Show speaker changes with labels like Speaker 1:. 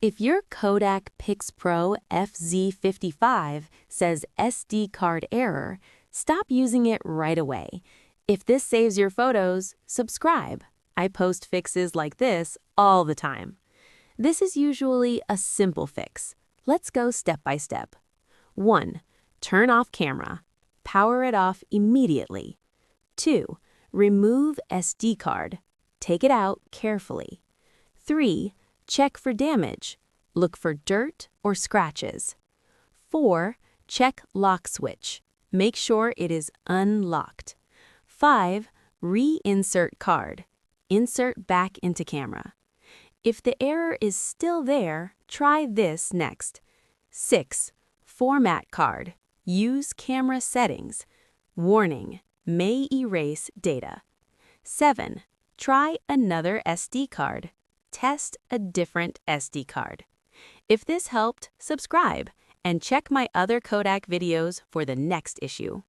Speaker 1: If your Kodak PIXPRO FZ55 says SD card error, stop using it right away. If this saves your photos, subscribe. I post fixes like this all the time. This is usually a simple fix. Let's go step by step. 1. Turn off camera. Power it off immediately. 2. Remove SD card. Take it out carefully. 3. Check for damage. Look for dirt or scratches. 4. Check lock switch. Make sure it is unlocked. 5. Reinsert card. Insert back into camera. If the error is still there, try this next. 6. Format card. Use camera settings. Warning: may erase data. 7. Try another SD card. Test a different SD card. If this helped, subscribe and check my other Kodak videos for the next issue.